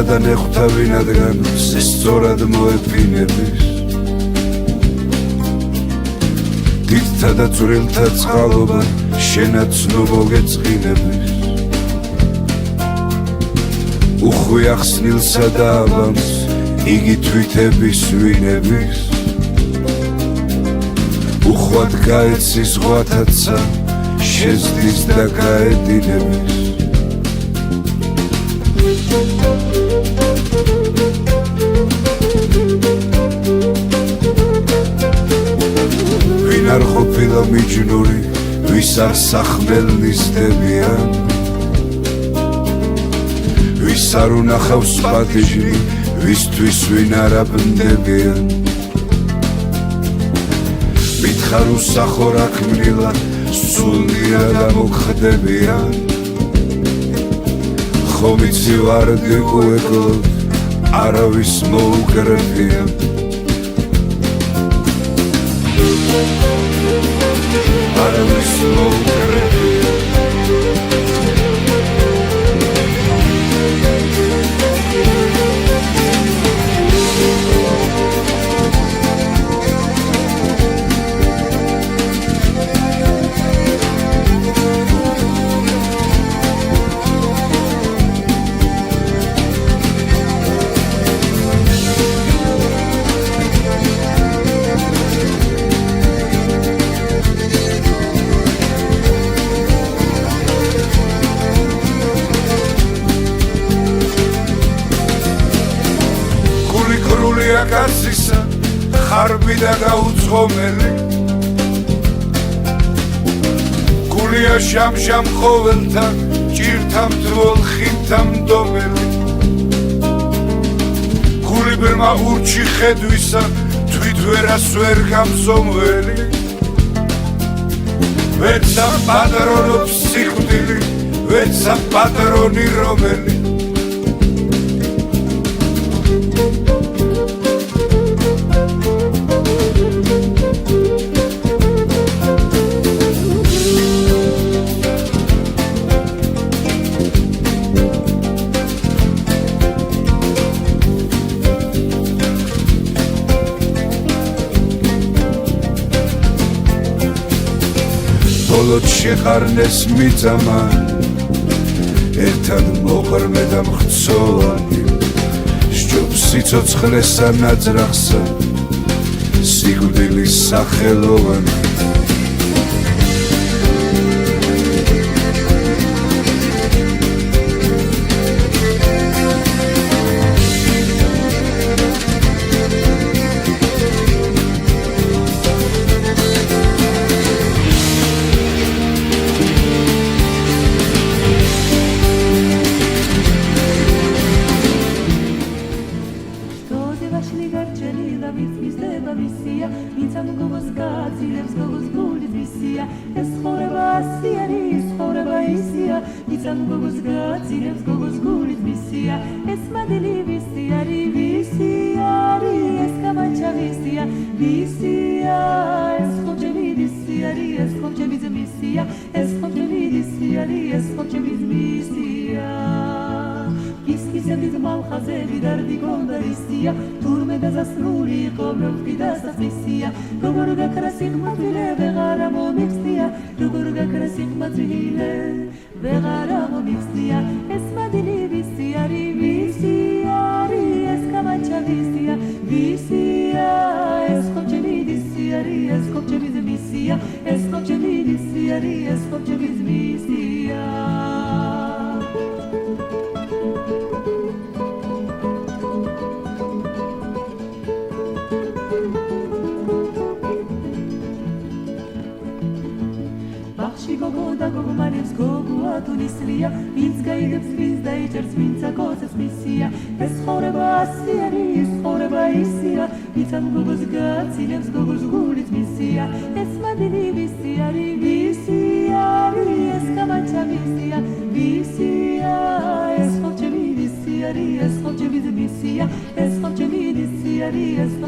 სად ეხთა ვინადგან სწორად მოეფინების დიდთა და წვრილთა წყალობა შენაც ნუ მოგეწყინების უხვი ახსნილსა და აბამს იგი თვითების ვინების უხვად გაეცი ზღვათაცა შეზდის და გაედინების ვინ არ ყოფილა მიჯნური ვის არ სახმელნისდებიან ვის არ უნახავს პატიჟი ვისთვის ვინ არ აბნდებიან მითხარ უსახო რა ქმნილა სულნია და მოგხდებიან ხომ იცი ვარდი უეკლოდ არავის მოუკრებიან არავის მოუკრებიან კაცისა ხარბი და გაუძღომელი გულია შამშამ ხოველთა ჭირთა მძვოლ ხილთა მდომელი გული ბრმა ურჩი ხედვისა თვით ვერას ვერ გამსომველი ვეცა პატრონობს სიკვდილი ვეცა პატრონი რომელი ბოლოდ შეყარნეს მიწამა ერთად მოყრმე და მხცოვანი სჯობს სიცოცხლესა ნაძრახსა სიკვდილის სახელოვანი Es